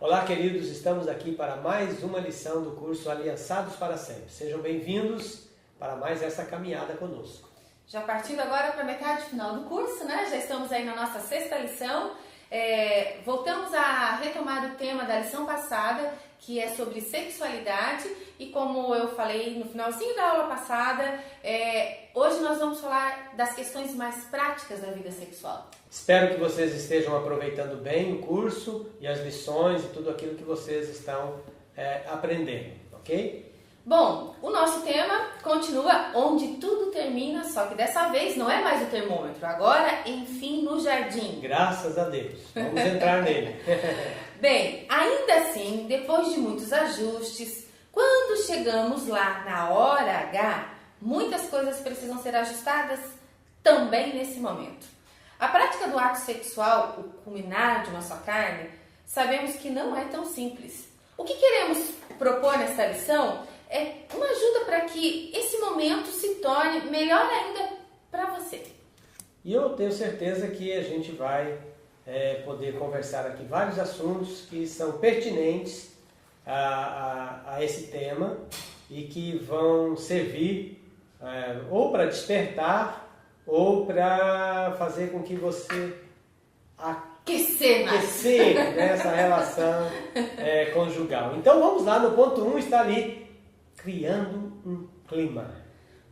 Olá, queridos, estamos aqui para mais uma lição do curso Aliançados para Sempre. Sejam bem-vindos para mais essa caminhada conosco. Já partindo agora para a metade final do curso, né? Já estamos aí na nossa sexta lição. Voltamos a retomar o tema da lição passada, que é sobre sexualidade, e como eu falei no finalzinho da aula passada, hoje nós vamos falar das questões mais práticas da vida sexual. Espero que vocês estejam aproveitando bem o curso e as lições e tudo aquilo que vocês estão aprendendo, ok? Bom, o nosso tema continua onde tudo termina, só que dessa vez não é mais o termômetro, agora, enfim, no jardim. Graças a Deus, vamos entrar nele. Bem, ainda assim, depois de muitos ajustes, quando chegamos lá na hora H, muitas coisas precisam ser ajustadas também nesse momento. A prática do ato sexual, o culminar de uma só carne, sabemos que não é tão simples. O que queremos propor nesta lição é uma ajuda para que esse momento se torne melhor ainda para você. E eu tenho certeza que a gente vai poder conversar aqui vários assuntos que são pertinentes a esse tema e que vão servir ou para despertar ou para fazer com que você aquecer nessa relação conjugal. Então vamos lá, no ponto 1 está ali, criando um clima.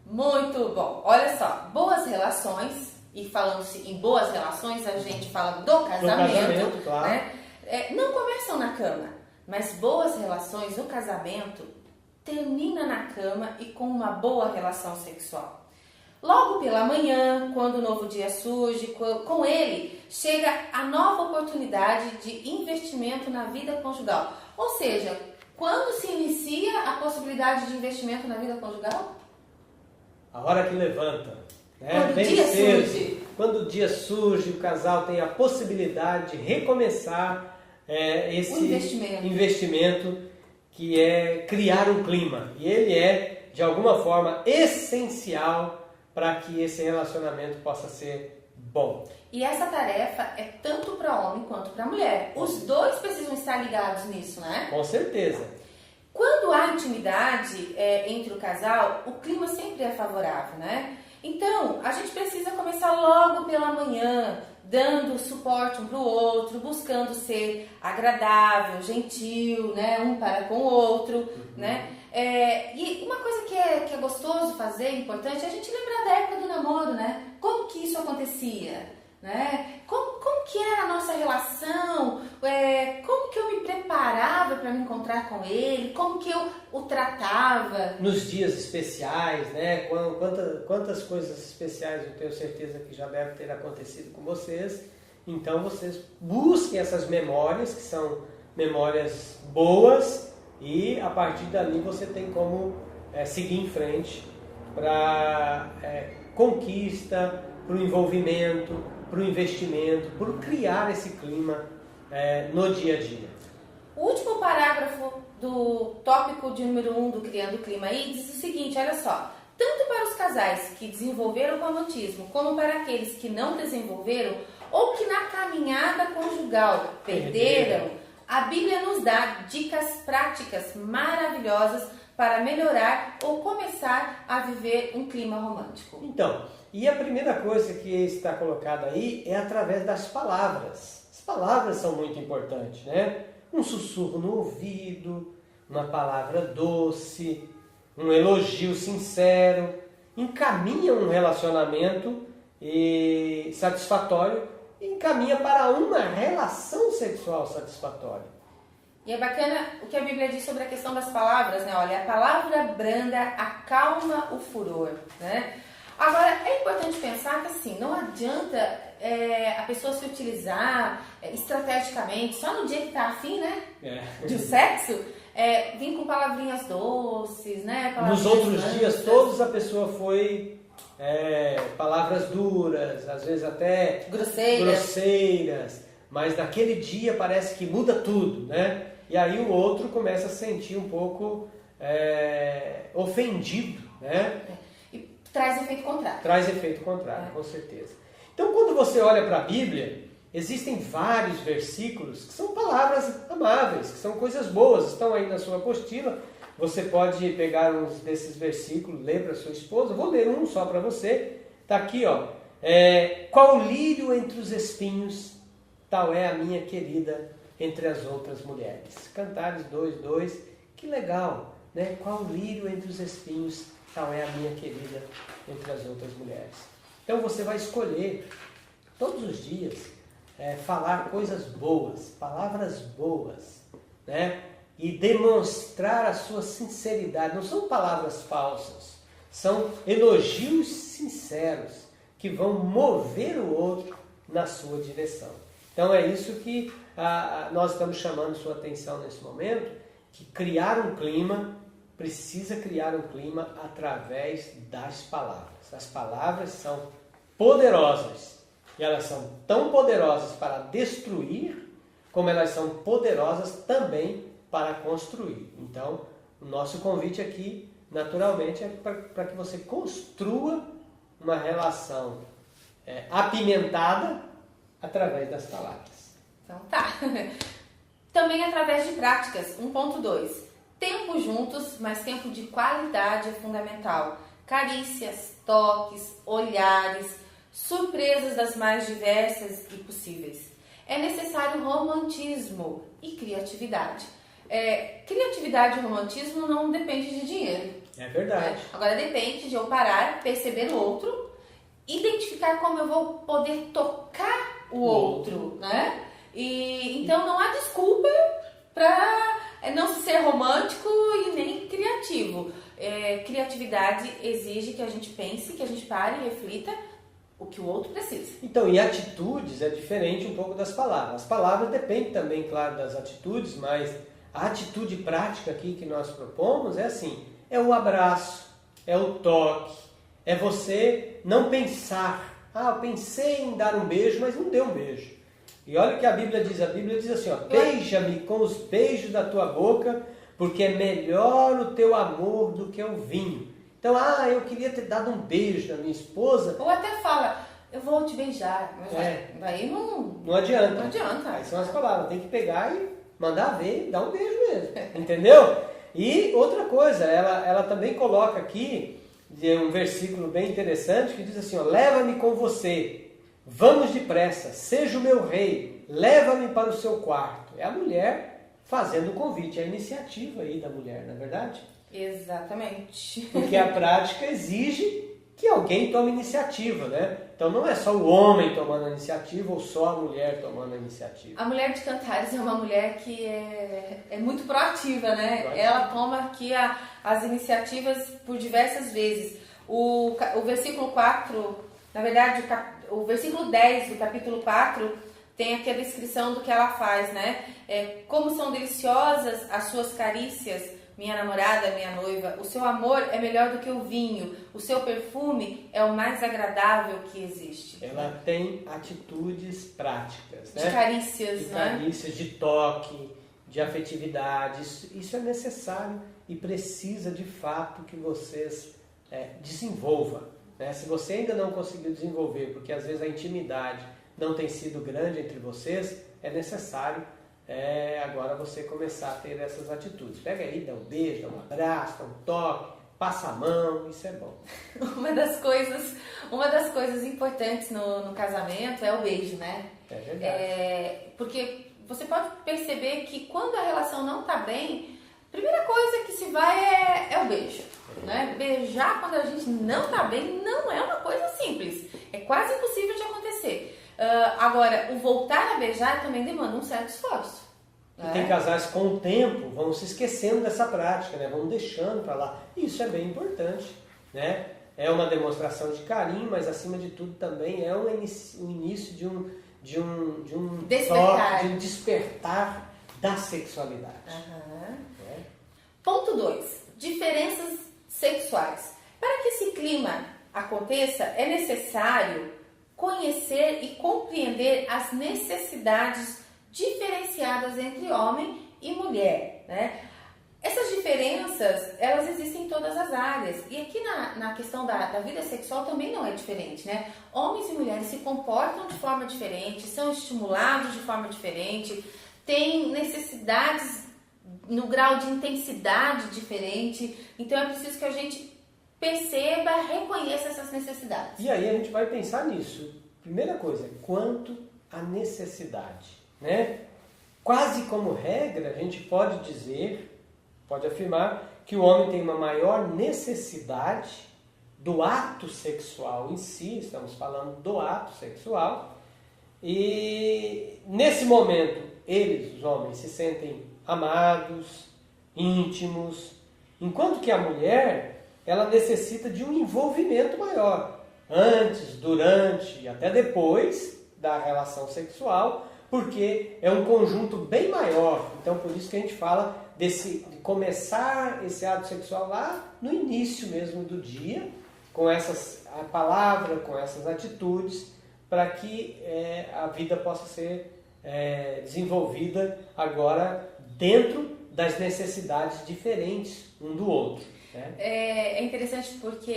Muito bom. Olha só, boas relações, e falando-se em boas relações, a gente fala do casamento, claro. Né? Não começam na cama, mas boas relações, o casamento, termina na cama e com uma boa relação sexual. Logo pela manhã, quando o novo dia surge, com ele chega a nova oportunidade de investimento na vida conjugal. Ou seja, quando se inicia a possibilidade de investimento na vida conjugal? A hora que levanta. Quando o dia surge. Quando o dia surge, o casal tem a possibilidade de recomeçar esse investimento que é criar um clima. E ele é, de alguma forma, essencial para que esse relacionamento possa ser bom. E essa tarefa é tanto para homem quanto para mulher. Os dois precisam estar ligados nisso, né? Com certeza. Quando há intimidade entre o casal, o clima sempre é favorável, né? Então, a gente precisa começar logo pela manhã, dando suporte um para o outro, buscando ser agradável, gentil, né? Um para com o outro, né? E uma coisa que é gostoso fazer, importante, é a gente lembrar da época do namoro, né? Como que isso acontecia, né? Como que era a nossa relação? Como que eu me preparava para me encontrar com ele? Como que eu o tratava? Nos dias especiais, né? Quantas coisas especiais eu tenho certeza que já deve ter acontecido com vocês. Então vocês busquem essas memórias, que são memórias boas, e a partir dali você tem como seguir em frente para conquista, para o envolvimento, para o investimento, para criar esse clima no dia a dia. O último parágrafo do tópico de número 1 do Criando o Clima aí diz o seguinte, olha só. Tanto para os casais que desenvolveram o romantismo, como para aqueles que não desenvolveram, ou que na caminhada conjugal perderam, a Bíblia nos dá dicas práticas maravilhosas para melhorar ou começar a viver um clima romântico. Então, e a primeira coisa que está colocada aí é através das palavras. As palavras são muito importantes, né? Um sussurro no ouvido, uma palavra doce, um elogio sincero, encaminha um relacionamento satisfatório, encaminha para uma relação sexual satisfatória. E é bacana o que a Bíblia diz sobre a questão das palavras, né? Olha, a palavra branda acalma o furor, né? Agora, é importante pensar que assim, não adianta a pessoa se utilizar estrategicamente só no dia que está afim, né? Do sexo, vir com palavrinhas doces, né? Nos outros dias todos a pessoa foi palavras duras, às vezes até grosseiras, mas naquele dia parece que muda tudo, né? E aí o outro começa a sentir um pouco ofendido, né? E traz efeito contrário. Traz efeito contrário, com certeza. Então quando você olha para a Bíblia, existem vários versículos que são palavras amáveis, que são coisas boas, estão aí na sua apostila. Você pode pegar uns desses versículos, ler para sua esposa. Vou ler um só para você. Está aqui, ó. Qual lírio entre os espinhos, tal é a minha querida entre as outras mulheres. Cantares 2:2. Que legal, né? Qual lírio entre os espinhos, tal é a minha querida entre as outras mulheres. Então você vai escolher todos os dias falar coisas boas, palavras boas, né? E demonstrar a sua sinceridade. Não são palavras falsas, são elogios sinceros que vão mover o outro na sua direção. Então é isso que nós estamos chamando sua atenção nesse momento, que precisa criar um clima através das palavras. As palavras são poderosas, e elas são tão poderosas para destruir, como elas são poderosas também para construir. Então, o nosso convite aqui, naturalmente, é para que você construa uma relação apimentada através das palavras. Então tá. Também através de práticas. 1.2. Tempo juntos, mas tempo de qualidade é fundamental. Carícias, toques, olhares, surpresas das mais diversas e possíveis. É necessário romantismo e criatividade. Criatividade e romantismo não depende de dinheiro. É verdade. Agora depende de eu parar, perceber o outro, identificar como eu vou poder tocar o outro, né? E então não há desculpa para não ser romântico e nem criativo. Criatividade exige que a gente pense, que a gente pare e reflita o que o outro precisa. Então, e atitudes é diferente um pouco das palavras. As palavras dependem também, claro, das atitudes, mas a atitude prática aqui que nós propomos é assim, é o abraço, é o toque, é você não pensar, eu pensei em dar um beijo, mas não deu um beijo. E olha o que a Bíblia diz assim, ó, beija-me com os beijos da tua boca, porque é melhor o teu amor do que o vinho. Então, eu queria ter dado um beijo na minha esposa. Ou até fala, eu vou te beijar, mas daí não adianta. Não adianta. Aí são as palavras, tem que pegar e mandar ver e dar um beijo mesmo, entendeu? E outra coisa, ela também coloca aqui um versículo bem interessante que diz assim, ó, leva-me com você, vamos depressa, seja o meu rei, leva-me para o seu quarto. É a mulher fazendo o convite, é a iniciativa aí da mulher, não é verdade? Exatamente. Porque a prática exige que alguém tome iniciativa, né? Então não é só o homem tomando a iniciativa ou só a mulher tomando a iniciativa. A mulher de Cantares é uma mulher que é muito proativa, né? Ela toma aqui as iniciativas por diversas vezes. O versículo 4, na verdade, o versículo 10 do capítulo 4 tem aqui a descrição do que ela faz, né? Como são deliciosas as suas carícias, minha namorada, minha noiva, o seu amor é melhor do que o vinho, o seu perfume é o mais agradável que existe. Ela tem atitudes práticas, né? De carícias, de né? carícias, de toque, de afetividade. Isso é necessário e precisa de fato que vocês desenvolvam. Né? Se você ainda não conseguiu desenvolver, porque às vezes a intimidade não tem sido grande entre vocês, é necessário agora você começar a ter essas atitudes. Pega aí, dá um beijo, dá um abraço, dá um toque, passa a mão, isso é bom. Uma das coisas importantes no casamento é o beijo, né? É verdade. Porque você pode perceber que quando a relação não está bem, a primeira coisa que se vai é o beijo. Né? Beijar quando a gente não está bem não é uma coisa simples. É quase impossível de acontecer. Agora, o voltar a beijar também demanda um certo esforço. E tem casais com o tempo, vão se esquecendo dessa prática, né? Vão deixando para lá. Isso é bem importante, né? É uma demonstração de carinho, mas acima de tudo também é o início de um despertar da sexualidade. Uhum. Ponto 2. Diferenças sexuais. Para que esse clima aconteça, é necessário conhecer e compreender as necessidades diferenciadas entre homem e mulher, né? Essas essas diferenças, elas existem em todas as áreas. E aqui na questão da vida sexual também não é diferente, né? Homens e mulheres se comportam de forma diferente, são estimulados de forma diferente, têm necessidades no grau de intensidade diferente. Então é preciso que a gente perceba, reconheça essas necessidades. E aí a gente vai pensar nisso. Primeira coisa, quanto à necessidade, né? Quase como regra, a gente pode dizer, pode afirmar que o homem tem uma maior necessidade do ato sexual em si, estamos falando do ato sexual, e nesse momento eles, os homens, se sentem amados, íntimos, enquanto que a mulher, ela necessita de um envolvimento maior, antes, durante e até depois da relação sexual, porque é um conjunto bem maior. Então, por isso que a gente fala de começar esse ato sexual lá no início mesmo do dia, com a palavra, com essas atitudes, para que a vida possa ser desenvolvida agora dentro das necessidades diferentes um do outro. Né? É interessante porque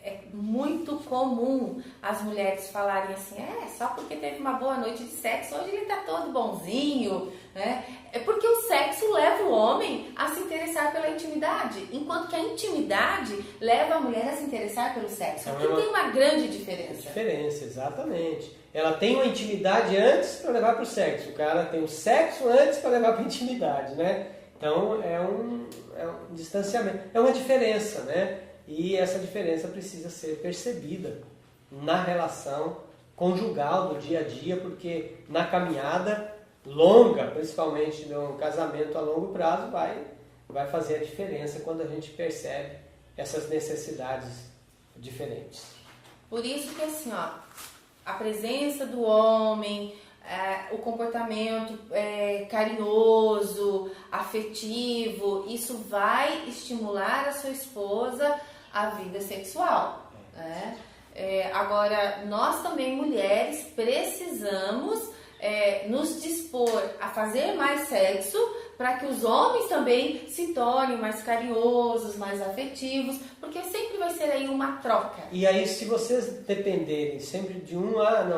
é muito comum as mulheres falarem assim, só porque teve uma boa noite de sexo, hoje ele tá todo bonzinho, né? É porque o sexo leva o homem a se interessar pela intimidade, enquanto que a intimidade leva a mulher a se interessar pelo sexo. Aqui tem uma grande diferença. Diferença, exatamente. Ela tem uma intimidade antes para levar para o sexo, o cara tem o sexo antes para levar para a intimidade, né? Então é um distanciamento, é uma diferença, né? E essa diferença precisa ser percebida na relação conjugal do dia a dia, porque na caminhada longa, principalmente no casamento a longo prazo, vai fazer a diferença quando a gente percebe essas necessidades diferentes. Por isso que assim, a presença do homem, o comportamento carinhoso, afetivo, isso vai estimular a sua esposa a vida sexual. Né? Agora, nós também, mulheres, precisamos nos dispor a fazer mais sexo para que os homens também se tornem mais carinhosos, mais afetivos, porque sempre vai ser aí uma troca. E aí, se vocês dependerem sempre de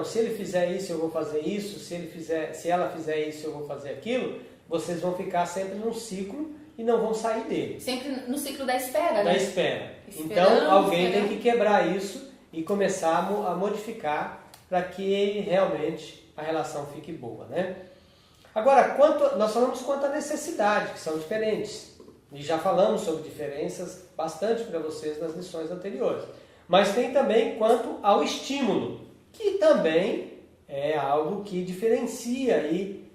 se ele fizer isso, eu vou fazer isso, se ela fizer isso, eu vou fazer aquilo, vocês vão ficar sempre num ciclo e não vão sair dele. Sempre no ciclo da espera, né? Da espera. Então, alguém tem que quebrar isso e começar a modificar para que realmente a relação fique boa, né? Agora, nós falamos quanto à necessidade, que são diferentes. E já falamos sobre diferenças bastante para vocês nas lições anteriores. Mas tem também quanto ao estímulo, que também é algo que diferencia aí,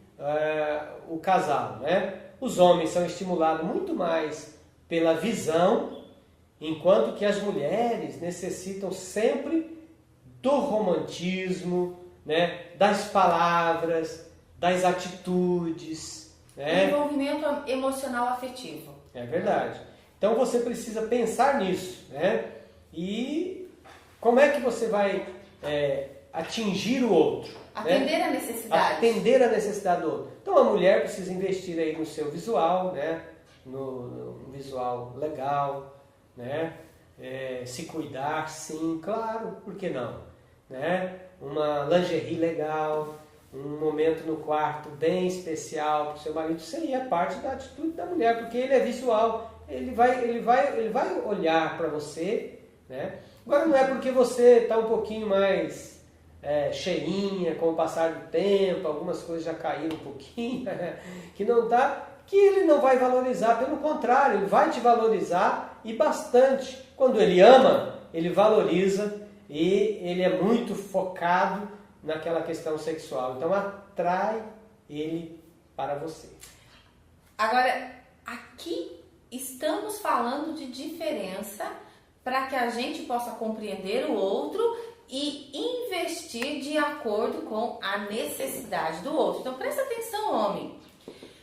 o casal, né? Os homens são estimulados muito mais pela visão, enquanto que as mulheres necessitam sempre do romantismo, né? Das palavras, das atitudes, né? Envolvimento emocional afetivo. É verdade. Então você precisa pensar nisso, né? E como é que você vai atingir o outro? Atender né? a necessidade. Atender a necessidade do outro. Então a mulher precisa investir aí no seu visual, né? No visual legal, né? Se cuidar, sim, claro, por que não? Né? Uma lingerie legal, um momento no quarto bem especial para o seu marido, isso aí é parte da atitude da mulher, porque ele é visual, ele vai olhar para você, né? Agora não é porque você está um pouquinho mais cheinha com o passar do tempo, algumas coisas já caíram um pouquinho, que ele não vai valorizar, pelo contrário, ele vai te valorizar e bastante. Quando ele ama, ele valoriza e ele é muito focado naquela questão sexual. Então atrai ele para você. Agora, aqui estamos falando de diferença para que a gente possa compreender o outro e investir de acordo com a necessidade do outro. Então presta atenção, homem.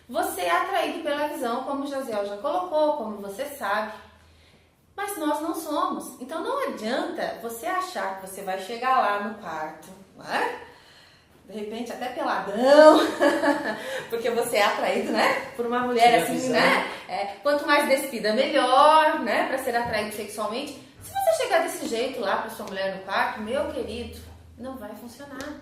Você é atraído pela visão, como o Josiel já colocou, como você sabe. Mas nós não somos. Então não adianta você achar que você vai chegar lá no quarto, né? de repente até peladão, porque você é atraído, né, por uma mulher assim, né? Quanto mais despida, melhor, né, para ser atraído sexualmente. Se você chegar desse jeito lá para sua mulher no quarto, meu querido, não vai funcionar.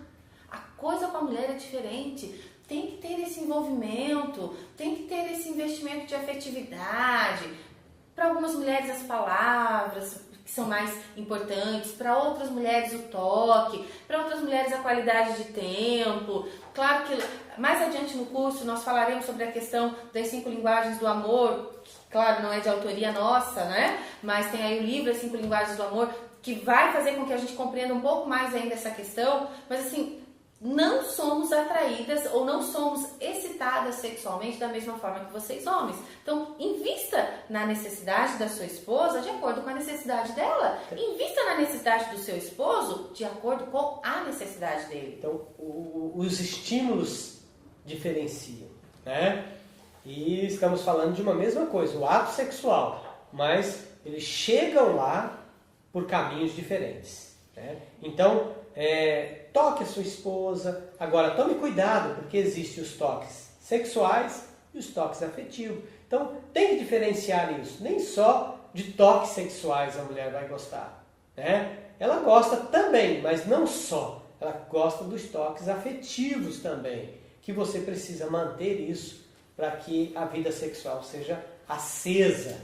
A coisa com a mulher é diferente. Tem que ter esse envolvimento, tem que ter esse investimento de afetividade. Para algumas mulheres as palavras que são mais importantes, para outras mulheres o toque, para outras mulheres a qualidade de tempo. Claro que mais adiante no curso nós falaremos sobre a questão das 5 linguagens do amor, que, claro, não é de autoria nossa, né? Mas tem aí o livro As 5 Linguagens do Amor, que vai fazer com que a gente compreenda um pouco mais ainda essa questão, mas assim, não somos atraídas ou não somos excitadas sexualmente da mesma forma que vocês homens. Então, invista na necessidade da sua esposa de acordo com a necessidade dela. Invista na necessidade do seu esposo de acordo com a necessidade dele. Então, os estímulos diferenciam, né? E estamos falando de uma mesma coisa, o ato sexual, mas eles chegam lá por caminhos diferentes, né? Então, toque a sua esposa. Agora, tome cuidado, porque existem os toques sexuais e os toques afetivos. Então, tem que diferenciar isso. Nem só de toques sexuais a mulher vai gostar, né? Ela gosta também, mas não só. Ela gosta dos toques afetivos também, que você precisa manter isso para que a vida sexual seja acesa,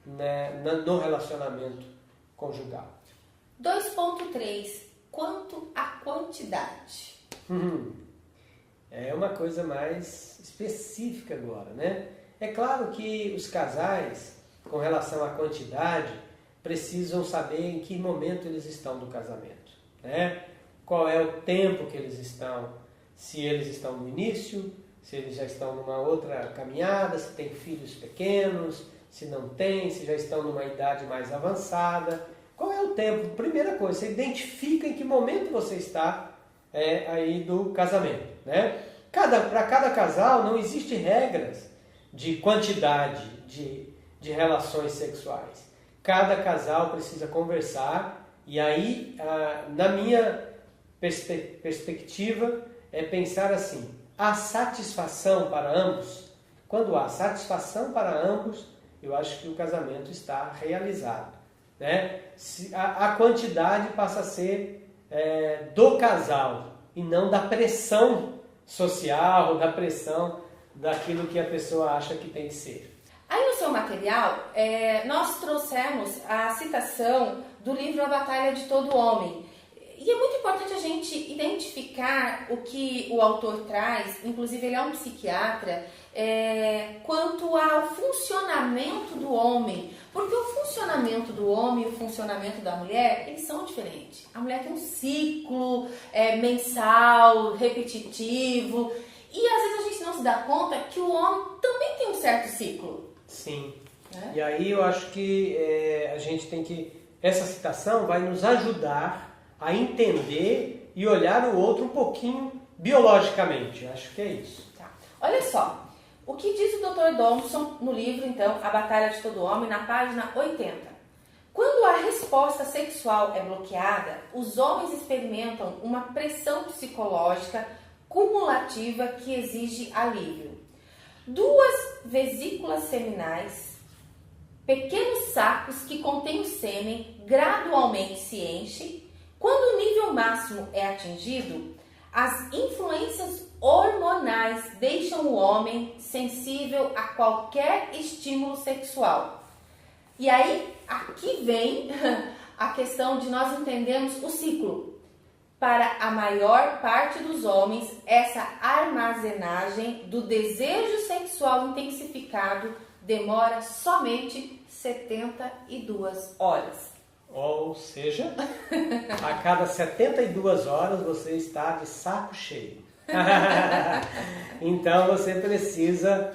né, no relacionamento conjugal. 2.3. Quanto à quantidade? É uma coisa mais específica agora, né? É claro que os casais, com relação à quantidade, precisam saber em que momento eles estão do casamento, né? Qual é o tempo que eles estão, se eles estão no início, se eles já estão numa outra caminhada, se tem filhos pequenos, se não tem, se já estão numa idade mais avançada. Qual é o tempo? Primeira coisa, você identifica em que momento você está aí do casamento, né? Para cada casal não existe regras de quantidade de relações sexuais. Cada casal precisa conversar e aí, na minha perspectiva, é pensar assim, a satisfação para ambos. Quando há satisfação para ambos, eu acho que o casamento está realizado, né? A quantidade passa a ser do casal e não da pressão social, da pressão daquilo que a pessoa acha que tem que ser. Aí no seu material, nós trouxemos a citação do livro A Batalha de Todo Homem. E é muito importante a gente identificar o que o autor traz, inclusive ele é um psiquiatra, quanto ao funcionamento do homem. Porque o funcionamento do homem e o funcionamento da mulher, eles são diferentes. A mulher tem um ciclo mensal, repetitivo, e às vezes a gente não se dá conta que o homem também tem um certo ciclo. Sim. E aí eu acho que a gente tem que... Essa citação vai nos ajudar a entender e olhar o outro um pouquinho biologicamente. Acho que é isso. Tá. Olha só, o que diz o Dr. Thompson no livro, então, A Batalha de Todo Homem, na página 80. Quando a resposta sexual é bloqueada, os homens experimentam uma pressão psicológica cumulativa que exige alívio. 2 vesículas seminais, pequenos sacos que contêm o sêmen, gradualmente se enchem. Quando o nível máximo é atingido, as influências hormonais deixam o homem sensível a qualquer estímulo sexual. E aí, aqui vem a questão de nós entendermos o ciclo. Para a maior parte dos homens, essa armazenagem do desejo sexual intensificado demora somente 72 horas. Ou seja, a cada 72 horas você está de saco cheio. Então você precisa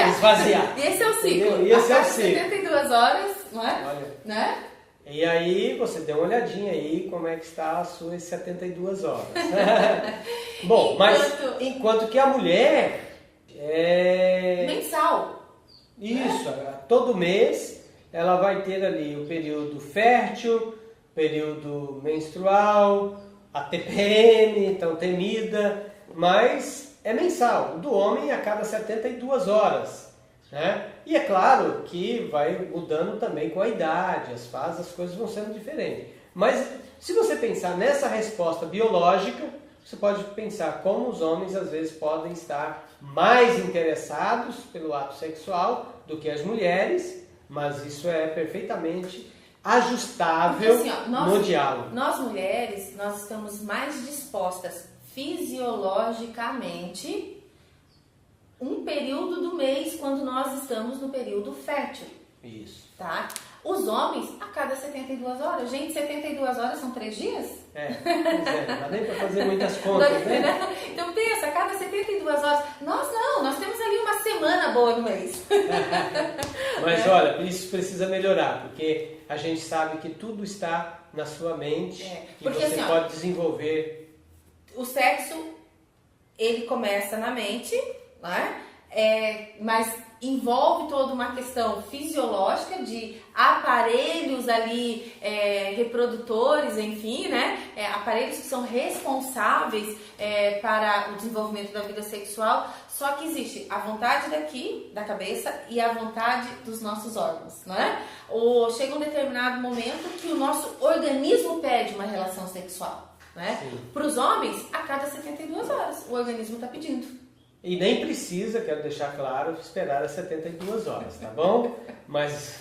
esvaziar. E esse é o ciclo. E esse a é o cada ciclo. 72 horas, não é? Olha. Né? E aí você dê uma olhadinha aí como é que está as suas 72 horas. Bom, enquanto que a mulher mensal. Isso, todo mês ela vai ter ali o período fértil, período menstrual, a TPM, tão temida, mas é mensal. O do homem a cada 72 horas. Né? E é claro que vai mudando também com a idade, as fases, as coisas vão sendo diferentes. Mas se você pensar nessa resposta biológica, você pode pensar como os homens às vezes podem estar mais interessados pelo ato sexual do que as mulheres, mas isso é perfeitamente ajustável porque, assim, no diálogo. Nós mulheres, nós estamos mais dispostas fisiologicamente um período do mês quando nós estamos no período fértil. Isso. Tá? Os homens, a cada 72 horas. Gente, 72 horas são 3 dias? Pois é, não dá nem para fazer muitas contas, né? Então pensa, a cada 72 horas. Nós não, nós temos ali uma semana boa no mês. Mas olha, isso precisa melhorar, porque a gente sabe que tudo está na sua mente e porque, você assim, pode desenvolver. O sexo, ele começa na mente, né? Mas envolve toda uma questão fisiológica de aparelhos ali reprodutores, enfim, né? Aparelhos que são responsáveis para o desenvolvimento da vida sexual. Só que existe a vontade daqui, da cabeça, e a vontade dos nossos órgãos, né? Chega um determinado momento que o nosso organismo pede uma relação sexual, né? Para os homens, a cada 72 horas, o organismo está pedindo. E nem precisa, quero deixar claro, esperar as 72 horas, tá bom? Mas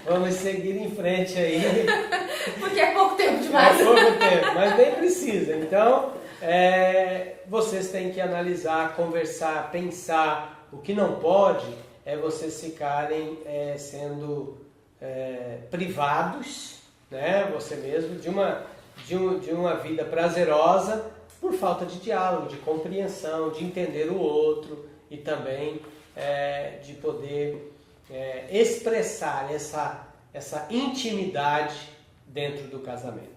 vamos seguir em frente aí. Porque é pouco tempo demais. É pouco tempo, mas nem precisa. Então, vocês têm que analisar, conversar, pensar. O que não pode é vocês ficarem sendo privados, né? Você mesmo, de uma vida prazerosa, por falta de diálogo, de compreensão, de entender o outro e também de poder expressar essa intimidade dentro do casamento.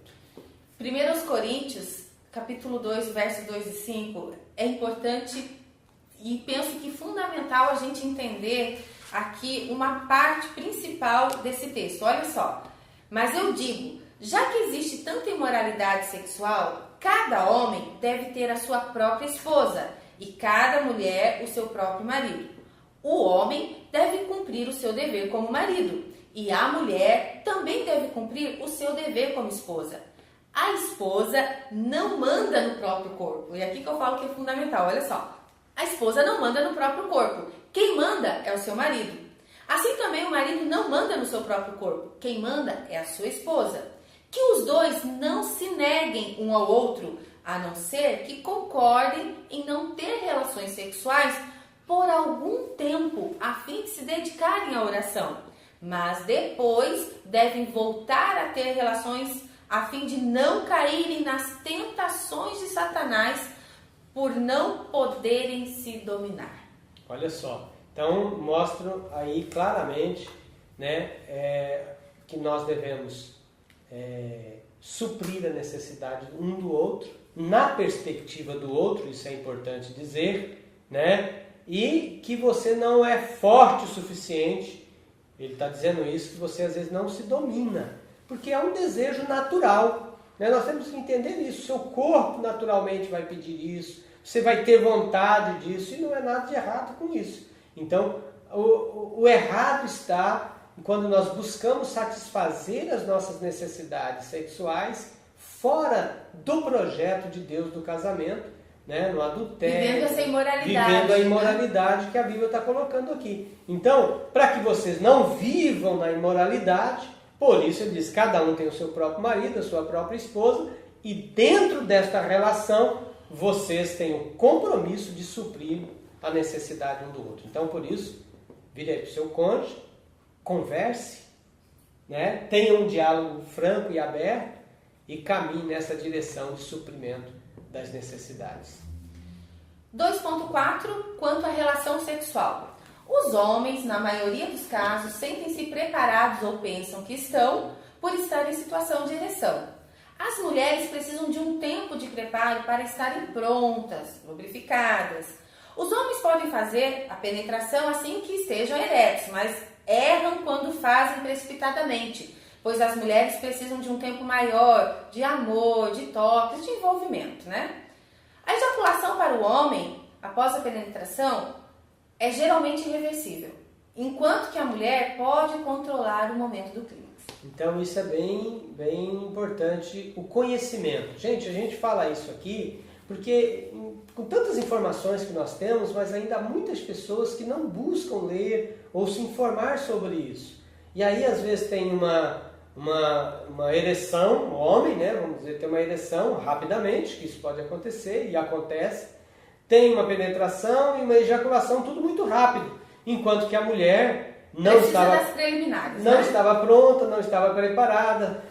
1 Coríntios, capítulo 2, versos 2 e 5, é importante e penso que fundamental a gente entender aqui uma parte principal desse texto. Olha só, mas eu digo, já que existe tanta imoralidade sexual, cada homem deve ter a sua própria esposa e cada mulher o seu próprio marido. O homem deve cumprir o seu dever como marido e a mulher também deve cumprir o seu dever como esposa. A esposa não manda no próprio corpo. E aqui que eu falo que é fundamental, olha só. A esposa não manda no próprio corpo. Quem manda é o seu marido. Assim também o marido não manda no seu próprio corpo. Quem manda é a sua esposa. Que os dois não se neguem um ao outro, a não ser que concordem em não ter relações sexuais por algum tempo, a fim de se dedicarem à oração. Mas depois devem voltar a ter relações a fim de não caírem nas tentações de Satanás por não poderem se dominar. Olha só, então mostro aí claramente, né, que nós devemos suprir a necessidade um do outro, na perspectiva do outro, isso é importante dizer, né? E que você não é forte o suficiente, ele está dizendo isso, que você às vezes não se domina, porque é um desejo natural, né? Nós temos que entender isso, seu corpo naturalmente vai pedir isso, você vai ter vontade disso, e não é nada de errado com isso. Então, o errado está quando nós buscamos satisfazer as nossas necessidades sexuais fora do projeto de Deus do casamento, né? No adultério, vivendo essa imoralidade, vivendo a imoralidade que a Bíblia está colocando aqui. Então, para que vocês não vivam na imoralidade, por isso ele diz, cada um tem o seu próprio marido, a sua própria esposa, e dentro desta relação, vocês têm o compromisso de suprir a necessidade um do outro. Então, por isso, vire aí para o seu cônjuge, converse, né? Tenha um diálogo franco e aberto e caminhe nessa direção de suprimento das necessidades. 2.4, quanto à relação sexual. Os homens, na maioria dos casos, sentem-se preparados ou pensam que estão por estar em situação de ereção. As mulheres precisam de um tempo de preparo para estarem prontas, lubrificadas. Os homens podem fazer a penetração assim que estejam eretos, mas erram quando fazem precipitadamente, pois as mulheres precisam de um tempo maior de amor, de toques, de envolvimento, né? A ejaculação para o homem, após a penetração, é geralmente irreversível, enquanto que a mulher pode controlar o momento do clímax. Então isso é bem importante, o conhecimento. Gente, a gente fala isso aqui porque com tantas informações que nós temos, mas ainda há muitas pessoas que não buscam ler ou se informar sobre isso. E aí às vezes tem uma ereção, um homem, né, vamos dizer, tem uma ereção rapidamente, que isso pode acontecer e acontece, tem uma penetração e uma ejaculação, tudo muito rápido, enquanto que a mulher não estava pronta, não estava preparada,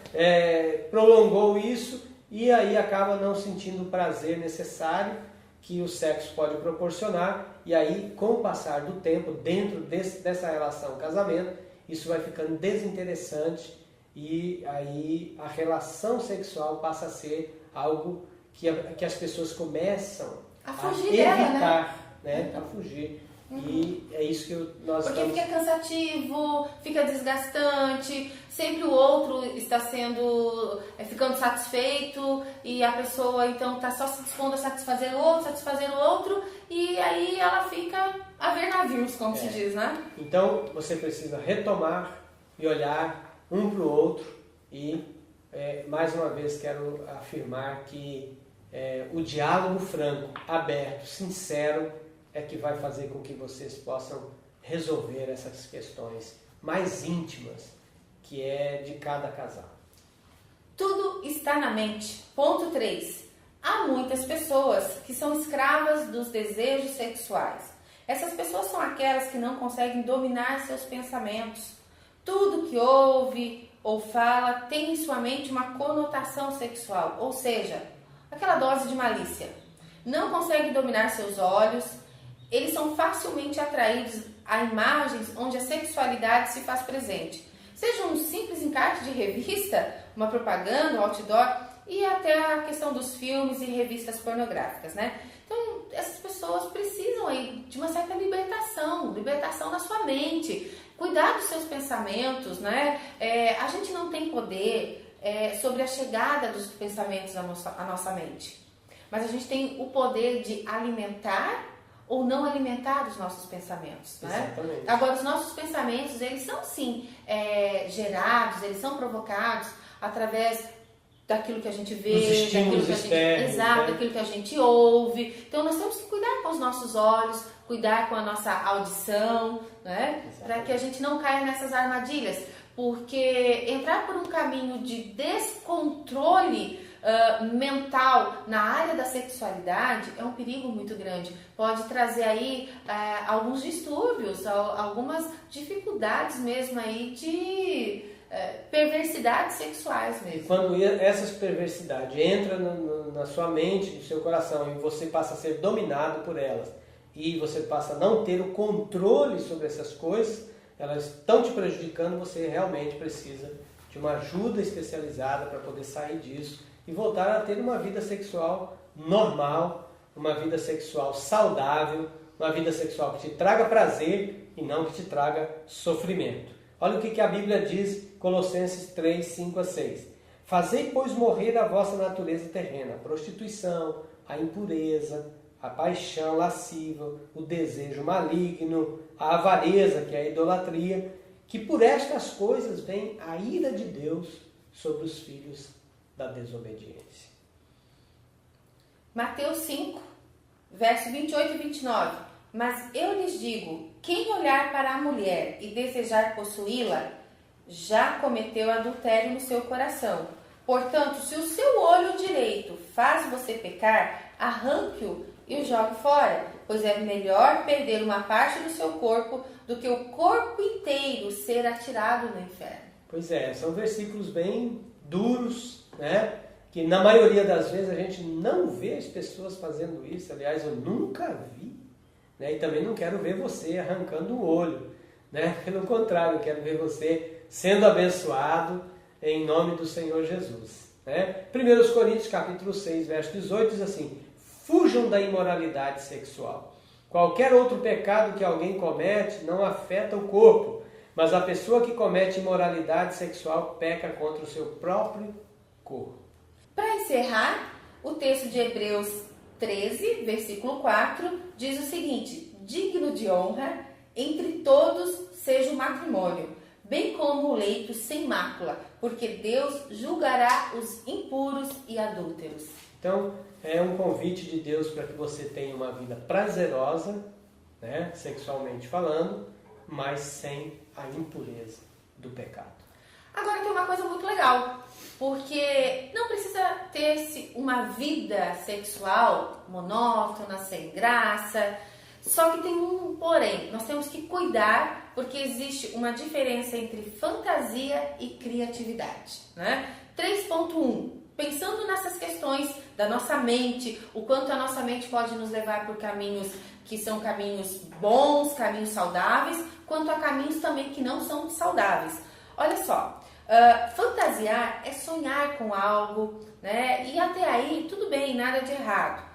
prolongou isso e aí acaba não sentindo o prazer necessário que o sexo pode proporcionar, e aí com o passar do tempo, dentro dessa relação casamento, isso vai ficando desinteressante e aí a relação sexual passa a ser algo que as pessoas começam a evitar, né? A fugir. E é isso que nós Porque estamos... fica cansativo, fica desgastante, sempre o outro está ficando satisfeito e a pessoa então está só se dispondo a satisfazer o outro e aí ela fica a ver navios, como se diz, né? Então você precisa retomar e olhar um para o outro e mais uma vez quero afirmar que o diálogo franco, aberto, sincero é que vai fazer com que vocês possam resolver essas questões mais íntimas que é de cada casal. Tudo está na mente. Ponto 3. Há muitas pessoas que são escravas dos desejos sexuais. Essas pessoas são aquelas que não conseguem dominar seus pensamentos. Tudo que ouve ou fala tem em sua mente uma conotação sexual, ou seja, aquela dose de malícia. Não consegue dominar seus olhos. Eles são facilmente atraídos a imagens onde a sexualidade se faz presente. Seja um simples encarte de revista, uma propaganda, um outdoor e até a questão dos filmes e revistas pornográficas, né? Então, essas pessoas precisam aí de uma certa libertação na sua mente, cuidar dos seus pensamentos, né? A gente não tem poder sobre a chegada dos pensamentos à nossa mente, mas a gente tem o poder de alimentar ou não alimentar os nossos pensamentos, né? Exatamente. Agora, os nossos pensamentos, eles são sim gerados, eles são provocados através daquilo que a gente vê, daquilo que a gente, daquilo que a gente ouve. Então, nós temos que cuidar com os nossos olhos, cuidar com a nossa audição, né? Para que a gente não caia nessas armadilhas, porque entrar por um caminho de descontrole mental na área da sexualidade é um perigo muito grande. Pode trazer aí alguns distúrbios, algumas dificuldades mesmo aí de perversidades sexuais mesmo. E quando essas perversidades entram na sua mente, no seu coração, e você passa a ser dominado por elas, e você passa a não ter o controle sobre essas coisas, elas estão te prejudicando, você realmente precisa de uma ajuda especializada para poder sair disso e voltar a ter uma vida sexual normal, uma vida sexual saudável, uma vida sexual que te traga prazer e não que te traga sofrimento. Olha o que a Bíblia diz, Colossenses 3, 5 a 6. Fazei, pois, morrer a vossa natureza terrena, a prostituição, a impureza, a paixão lasciva, o desejo maligno, a avareza, que é a idolatria, que por estas coisas vem a ira de Deus sobre os filhos da desobediência. Mateus 5, verso 28 e 29. Mas eu lhes digo, quem olhar para a mulher e desejar possuí-la, já cometeu adultério no seu coração. Portanto, se o seu olho direito faz você pecar, arranque-o e o jogue fora, pois é melhor perder uma parte do seu corpo do que o corpo inteiro ser atirado no inferno. Pois é, são versículos bem duros, né? Que na maioria das vezes a gente não vê as pessoas fazendo isso. Aliás, eu nunca vi, né? E também não quero ver você arrancando o olho, né? Pelo contrário, eu quero ver você sendo abençoado em nome do Senhor Jesus, né? 1 Coríntios capítulo 6, verso 18 diz assim: fujam da imoralidade sexual. Qualquer outro pecado que alguém comete não afeta o corpo, mas a pessoa que comete imoralidade sexual peca contra o seu próprio corpo. Para encerrar, o texto de Hebreus 13, versículo 4, diz o seguinte: digno de honra entre todos seja o matrimônio, bem como o leito sem mácula, porque Deus julgará os impuros e adúlteros. Então, é um convite de Deus para que você tenha uma vida prazerosa, né, sexualmente falando, mas sem a impureza do pecado. Agora tem uma coisa muito legal, porque não precisa ter uma vida sexual monótona, sem graça, só que tem um porém, nós temos que cuidar, porque existe uma diferença entre fantasia e criatividade, né? 3.1, pensando nessas questões da nossa mente, o quanto a nossa mente pode nos levar por caminhos que são caminhos bons, caminhos saudáveis, quanto a caminhos também que não são saudáveis. Olha só, fantasiar é sonhar com algo, né? E até aí tudo bem, nada de errado.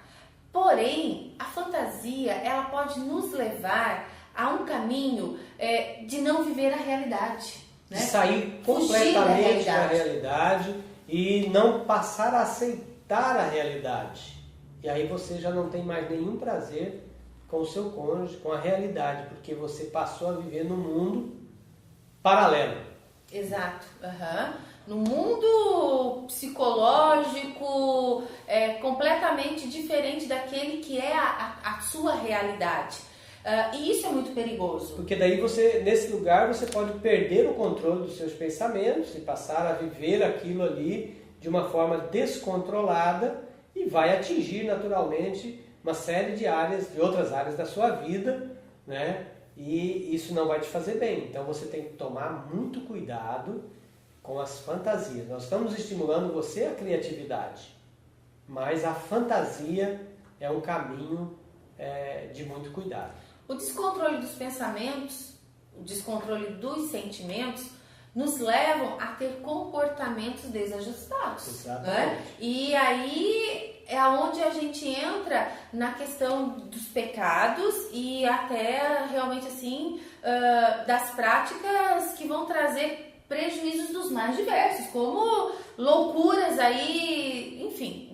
Porém, a fantasia ela pode nos levar a um caminho de não viver a realidade, né? De sair completamente da realidade e não passar a aceitar a realidade. E aí você já não tem mais nenhum prazer com o seu cônjuge, com a realidade, porque você passou a viver num mundo paralelo. Exato. No mundo psicológico completamente diferente daquele que é a sua realidade. E isso é muito perigoso. Porque daí você, nesse lugar, você pode perder o controle dos seus pensamentos e passar a viver aquilo ali de uma forma descontrolada e vai atingir naturalmente uma série de áreas, de outras áreas da sua vida, né? E isso não vai te fazer bem. Então você tem que tomar muito cuidado com as fantasias. Nós estamos estimulando você a criatividade, mas a fantasia é um caminho de muito cuidado. O descontrole dos pensamentos, o descontrole dos sentimentos nos levam a ter comportamentos desajustados. Exatamente. Né? E aí é onde a gente entra na questão dos pecados e até realmente assim das práticas que vão trazer prejuízos dos mais diversos, como loucuras aí, enfim,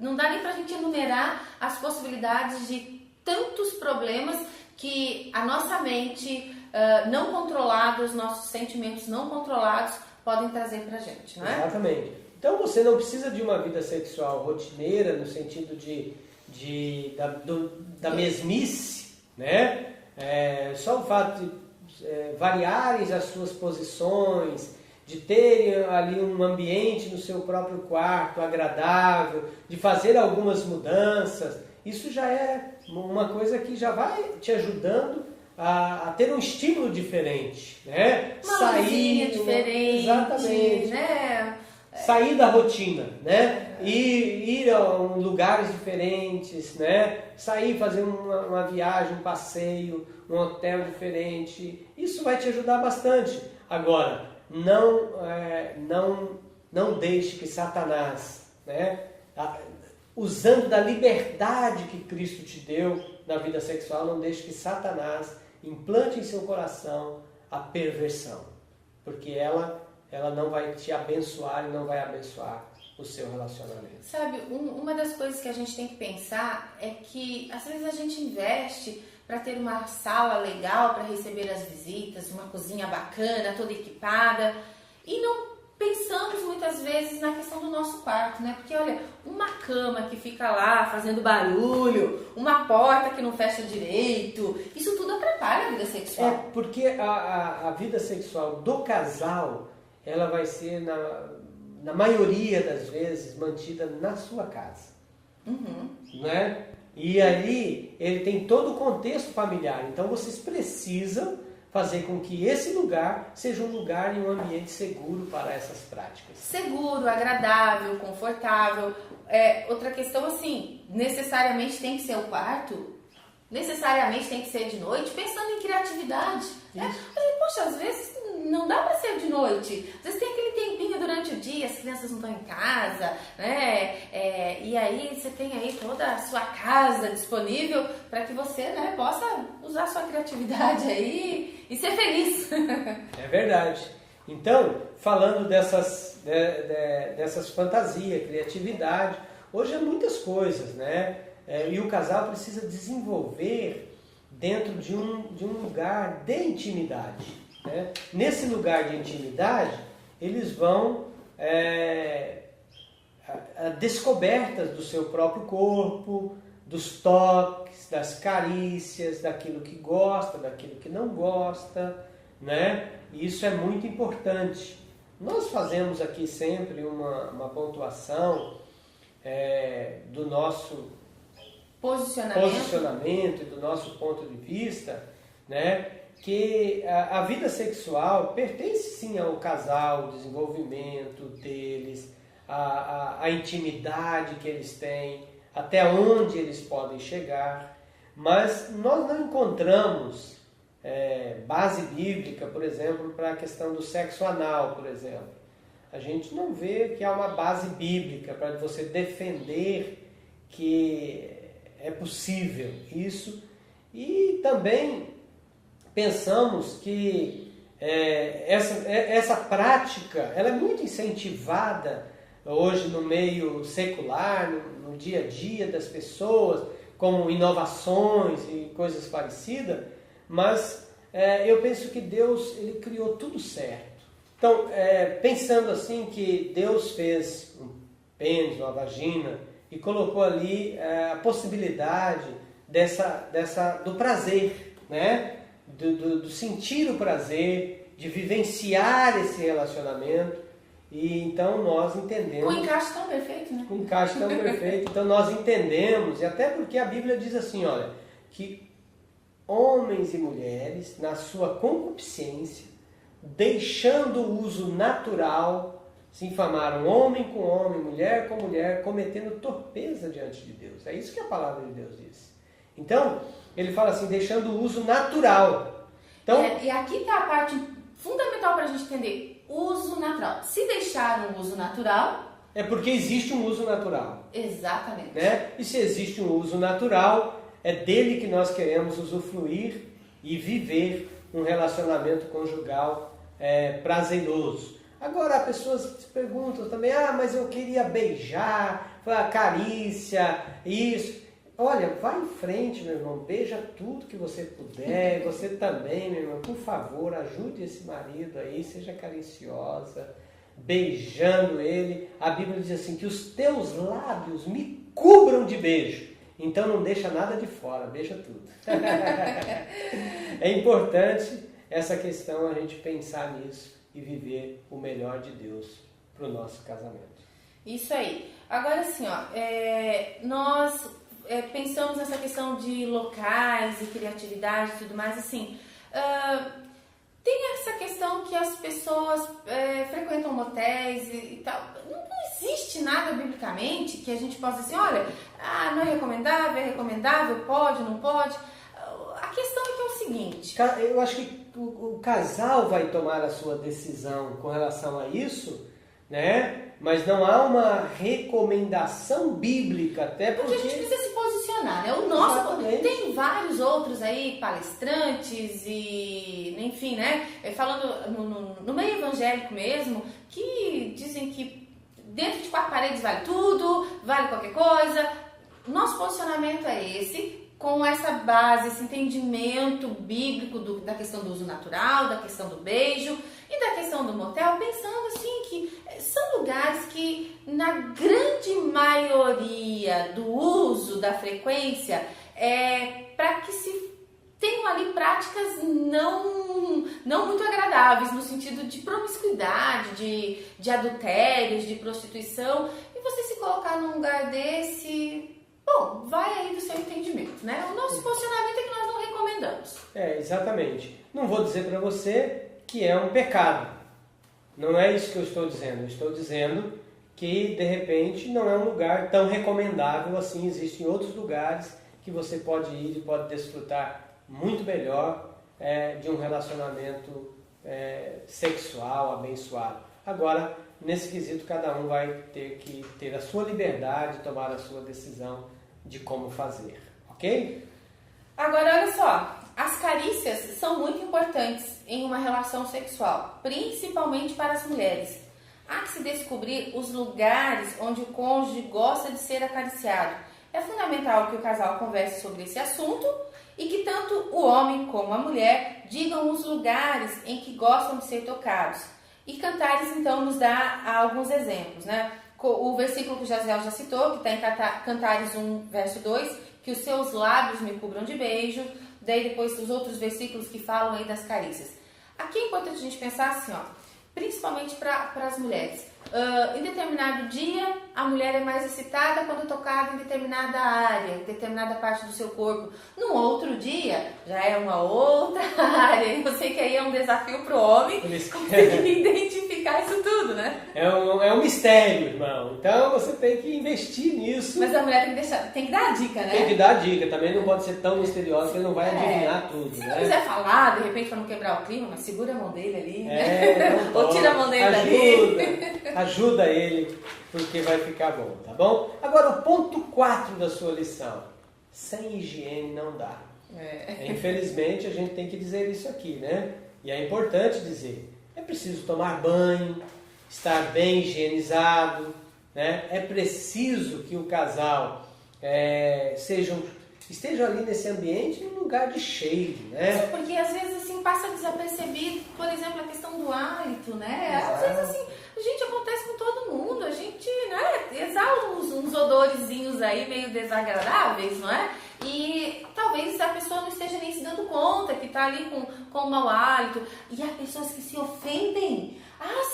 não dá nem pra gente enumerar as possibilidades de tantos problemas que a nossa mente não controlada, os nossos sentimentos não controlados podem trazer pra gente, não é? Exatamente. Então você não precisa de uma vida sexual rotineira no sentido da mesmice, né? Só o fato de variarem as suas posições, de terem ali um ambiente no seu próprio quarto agradável, de fazer algumas mudanças, isso já é uma coisa que já vai te ajudando a ter um estímulo diferente, né? Sair diferente, exatamente, né? Sair da rotina, né? Ir a lugares diferentes, né? Sair, fazer uma viagem, um passeio, um hotel diferente. Isso vai te ajudar bastante. Agora, não deixe que Satanás, né? Usando da liberdade que Cristo te deu na vida sexual, não deixe que Satanás implante em seu coração a perversão, porque ela não vai te abençoar e não vai abençoar o seu relacionamento. Sabe, uma das coisas que a gente tem que pensar é que às vezes a gente investe para ter uma sala legal para receber as visitas, uma cozinha bacana, toda equipada, e não pensamos muitas vezes na questão do nosso quarto, né? Porque olha, uma cama que fica lá fazendo barulho, uma porta que não fecha direito, isso tudo atrapalha a vida sexual. Porque a vida sexual do casal, ela vai ser, na maioria das vezes, mantida na sua casa. Né? E ali, ele tem todo o contexto familiar. Então, vocês precisam fazer com que esse lugar seja um lugar e um ambiente seguro para essas práticas. Seguro, agradável, confortável. Outra questão assim, necessariamente tem que ser o quarto? Necessariamente tem que ser de noite? Pensando em criatividade. Poxa, às vezes não dá para ser de noite. Às vezes tem aquele tempinho durante o dia, as crianças não estão em casa, né? E aí você tem aí toda a sua casa disponível para que você, né, possa usar a sua criatividade aí e ser feliz. É verdade. Então, falando dessas fantasias, criatividade, hoje é muitas coisas, né? E o casal precisa desenvolver dentro de um lugar de intimidade, né? Nesse lugar de intimidade, eles vão a descobertas do seu próprio corpo, dos toques, das carícias, daquilo que gosta, daquilo que não gosta, né? E isso é muito importante. Nós fazemos aqui sempre uma pontuação do nosso posicionamento e do nosso ponto de vista, né? Que a vida sexual pertence sim ao casal, o desenvolvimento deles, a intimidade que eles têm, até onde eles podem chegar, mas nós não encontramos base bíblica, por exemplo, para a questão do sexo anal, por exemplo. A gente não vê que há uma base bíblica para você defender que é possível isso, e também pensamos que essa prática ela é muito incentivada hoje no meio secular, no dia a dia das pessoas, como inovações e coisas parecidas, mas eu penso que Deus ele criou tudo certo. Então, pensando assim que Deus fez um pênis, uma vagina, e colocou ali a possibilidade do prazer, né? Do sentir o prazer, de vivenciar esse relacionamento. E então nós entendemos... Com encaixe tão perfeito, né? Com encaixe tão perfeito. Então nós entendemos, e até porque a Bíblia diz assim, olha, que homens e mulheres, na sua concupiscência, deixando o uso natural, se infamaram homem com homem, mulher com mulher, cometendo torpeza diante de Deus. É isso que a palavra de Deus diz. Então, ele fala assim, deixando o uso natural. Então, e aqui está a parte fundamental para a gente entender. Uso natural. Se deixar um uso natural... É porque existe um uso natural. Exatamente. Né? E se existe um uso natural, é dele que nós queremos usufruir e viver um relacionamento conjugal prazeroso. Agora, as pessoas se perguntam também, mas eu queria beijar, carícia, isso. Olha, vai em frente, meu irmão, beija tudo que você puder, você também, meu irmão, por favor, ajude esse marido aí, seja cariciosa, beijando ele. A Bíblia diz assim, que os teus lábios me cubram de beijo, então não deixa nada de fora, beija tudo. É importante essa questão, a gente pensar nisso e viver o melhor de Deus para o nosso casamento. Isso aí. Agora sim, nós pensamos nessa questão de locais e criatividade e tudo mais, assim, tem essa questão que as pessoas frequentam motéis e tal. Não existe nada biblicamente que a gente possa dizer, olha, não é recomendável, pode, não pode. A questão é que é o seguinte... Eu acho que o casal vai tomar a sua decisão com relação a isso, né? Mas não há uma recomendação bíblica, até porque... a gente precisa se posicionar, né? O nosso... Exatamente. Tem vários outros aí, palestrantes e... Enfim, né? Falando no meio evangélico mesmo, que dizem que dentro de 4 paredes vale tudo, vale qualquer coisa. Nosso posicionamento é esse... com essa base, esse entendimento bíblico da questão do uso natural, da questão do beijo e da questão do motel, pensando assim que são lugares que, na grande maioria do uso, da frequência, para que se tenham ali práticas não muito agradáveis, no sentido de promiscuidade, de adultérios, de prostituição, e você se colocar num lugar desse... Bom, vai aí do seu entendimento, né? O nosso posicionamento é que nós não recomendamos. Exatamente. Não vou dizer para você que é um pecado. Não é isso que eu estou dizendo. Eu estou dizendo que, de repente, não é um lugar tão recomendável assim. Existem outros lugares que você pode ir e pode desfrutar muito melhor de um relacionamento sexual, abençoado. Agora, nesse quesito, cada um vai ter que ter a sua liberdade, tomar a sua decisão de como fazer, ok? Agora, olha só, as carícias são muito importantes em uma relação sexual, principalmente para as mulheres. Há que se descobrir os lugares onde o cônjuge gosta de ser acariciado. É fundamental que o casal converse sobre esse assunto e que tanto o homem como a mulher digam os lugares em que gostam de ser tocados. E Cantares, então, nos dá alguns exemplos, né? O versículo que o Jaziel já citou, que está em Cantares 1, verso 2, que os seus lábios me cubram de beijo. Daí depois os outros versículos que falam aí das carícias. Aqui é importante a gente pensar assim, ó, principalmente para as mulheres. Em determinado dia, a mulher é mais excitada quando tocada em determinada área, em determinada parte do seu corpo. Num outro dia, já é uma outra área. Eu sei que aí é um desafio para o homem conseguir identificar isso tudo, né? É um mistério, irmão. Então você tem que investir nisso. Mas a mulher tem que dar a dica, né? Tem que dar a dica. Também não pode ser tão misteriosa que ele não vai adivinhar tudo. Se né? não quiser falar, de repente, para não quebrar o clima, mas segura a mão dele ali. Ou tira a mão dele dali. Ajuda ele, porque vai ficar bom, tá bom? Agora, o ponto 4 da sua lição. Sem higiene não dá. Infelizmente, a gente tem que dizer isso aqui, né? E é importante dizer. É preciso tomar banho, estar bem higienizado, né? É preciso que o casal esteja ali nesse ambiente num lugar de cheiro, né? Porque às vezes assim passa desapercebido, por exemplo, a questão do hálito, né? Exato. Às vezes assim, gente, acontece com todo mundo, a gente, né, exala uns odorezinhos aí meio desagradáveis, não é? E talvez a pessoa não esteja nem se dando conta que está ali com mau hálito. E há pessoas que se ofendem.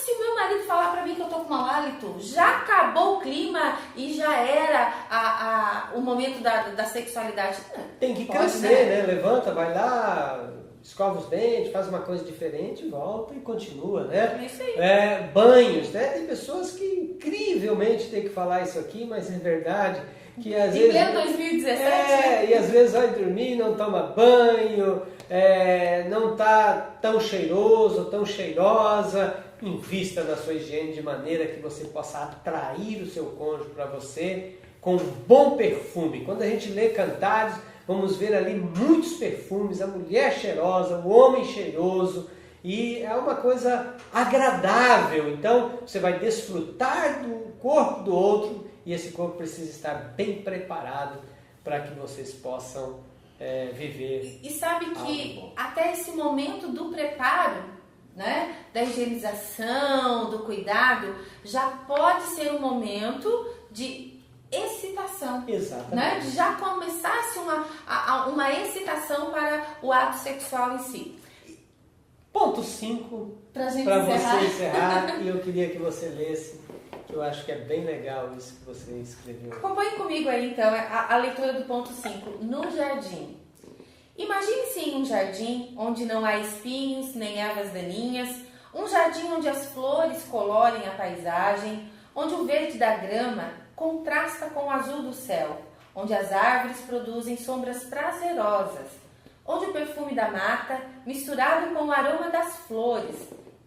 Se o meu marido falar pra mim que eu tô com mau hálito, já acabou o clima e já era o momento da sexualidade. Tem que crescer, né? Levanta, vai lá, escova os dentes, faz uma coisa diferente, volta e continua, né? É isso aí. Banhos, né? Tem pessoas que incrivelmente têm que falar isso aqui, mas é verdade que às vezes... Em pleno 2017. E às vezes vai dormir, não toma banho, não tá tão cheiroso, tão cheirosa. Invista na sua higiene de maneira que você possa atrair o seu cônjuge para você com um bom perfume. Quando a gente lê Cantares, vamos ver ali muitos perfumes, a mulher cheirosa, o homem cheiroso, e é uma coisa agradável. Então você vai desfrutar do corpo do outro e esse corpo precisa estar bem preparado para que vocês possam viver. E sabe que até esse momento do preparo, né, da higienização, do cuidado, já pode ser um momento de excitação. Exatamente. Né? De já começasse uma excitação para o ato sexual em si. Ponto 5, para você encerrar, e eu queria que você lesse, que eu acho que é bem legal isso que você escreveu. Acompanhe comigo aí então a leitura do ponto 5, no jardim. Imagine-se em um jardim onde não há espinhos nem ervas daninhas, um jardim onde as flores colorem a paisagem, onde o verde da grama contrasta com o azul do céu, onde as árvores produzem sombras prazerosas, onde o perfume da mata, misturado com o aroma das flores,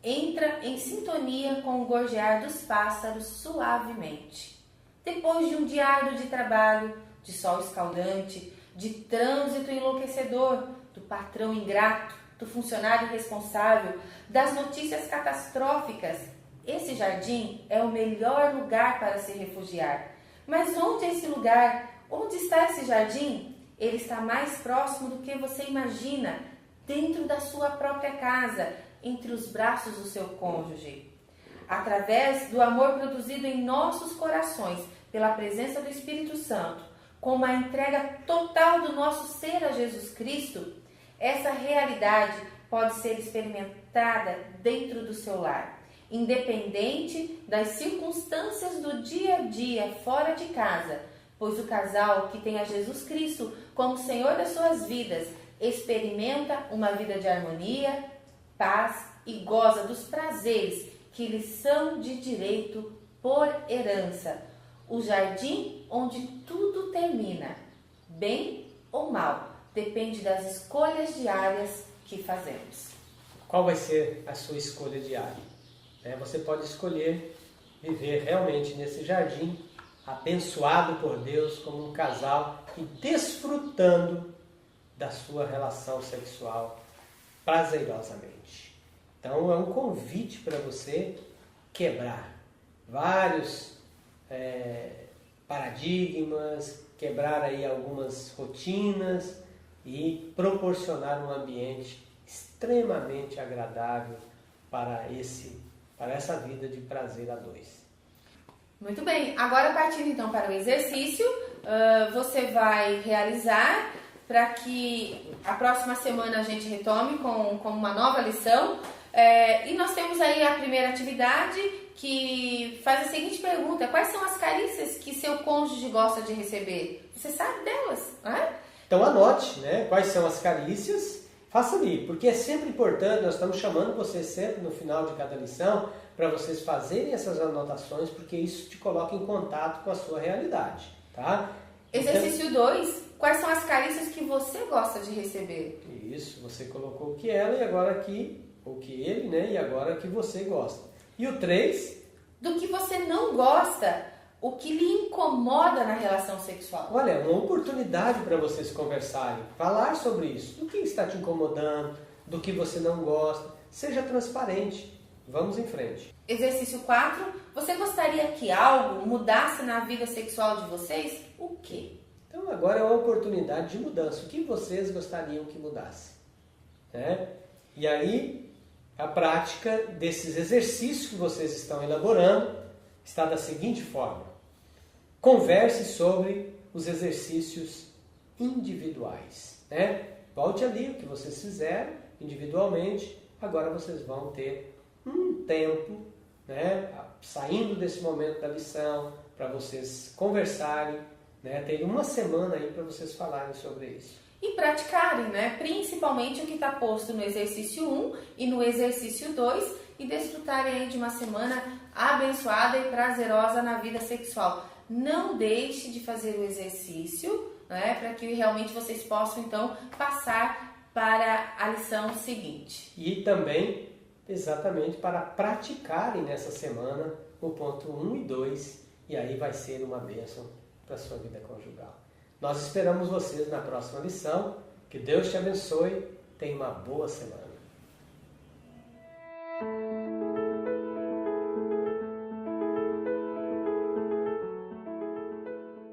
entra em sintonia com o gorjear dos pássaros suavemente. Depois de um dia árduo de trabalho, de sol escaldante, de trânsito enlouquecedor, do patrão ingrato, do funcionário irresponsável, das notícias catastróficas, esse jardim é o melhor lugar para se refugiar. Mas onde é esse lugar? Onde está esse jardim? Ele está mais próximo do que você imagina, dentro da sua própria casa, entre os braços do seu cônjuge. Através do amor produzido em nossos corações pela presença do Espírito Santo, com uma entrega total do nosso ser a Jesus Cristo, essa realidade pode ser experimentada dentro do seu lar, independente das circunstâncias do dia a dia fora de casa, pois o casal que tem a Jesus Cristo como Senhor das suas vidas experimenta uma vida de harmonia, paz e goza dos prazeres que lhes são de direito por herança. O jardim onde tudo termina, bem ou mal, depende das escolhas diárias que fazemos. Qual vai ser a sua escolha diária? Você pode escolher viver realmente nesse jardim, abençoado por Deus, como um casal e desfrutando da sua relação sexual prazerosamente. Então é um convite para você quebrar vários paradigmas, quebrar aí algumas rotinas e proporcionar um ambiente extremamente agradável para essa vida de prazer a dois. Muito bem, agora partindo então para o exercício, você vai realizar para que a próxima semana a gente retome com uma nova lição. E nós temos aí a primeira atividade que faz a seguinte pergunta: quais são as carícias que seu cônjuge gosta de receber? Você sabe delas, né? Então anote, né, quais são as carícias, faça ali, porque é sempre importante, nós estamos chamando vocês sempre no final de cada lição para vocês fazerem essas anotações, porque isso te coloca em contato com a sua realidade, tá? Exercício 2, quais são as carícias que você gosta de receber? Isso, você colocou o que ela e agora aqui, o que ele, né, e agora que você gosta. E o 3? Do que você não gosta, o que lhe incomoda na relação sexual. Olha, é uma oportunidade para vocês conversarem, falar sobre isso. Do que está te incomodando, do que você não gosta. Seja transparente. Vamos em frente. Exercício 4. Você gostaria que algo mudasse na vida sexual de vocês? O quê? Então agora é uma oportunidade de mudança. O que vocês gostariam que mudasse? Né? E aí, a prática desses exercícios que vocês estão elaborando está da seguinte forma: converse sobre os exercícios individuais, né? Volte ali o que vocês fizeram individualmente, agora vocês vão ter um tempo, né, saindo desse momento da lição, para vocês conversarem, né? Tem uma semana aí para vocês falarem sobre isso. E praticarem, né? Principalmente o que está posto no exercício 1 e no exercício 2, e desfrutarem aí de uma semana abençoada e prazerosa na vida sexual. Não deixe de fazer o exercício, né? Para que realmente vocês possam então passar para a lição seguinte. E também, exatamente, para praticarem nessa semana o ponto 1 e 2, e aí vai ser uma bênção para a sua vida conjugal. Nós esperamos vocês na próxima lição. Que Deus te abençoe. Tenha uma boa semana.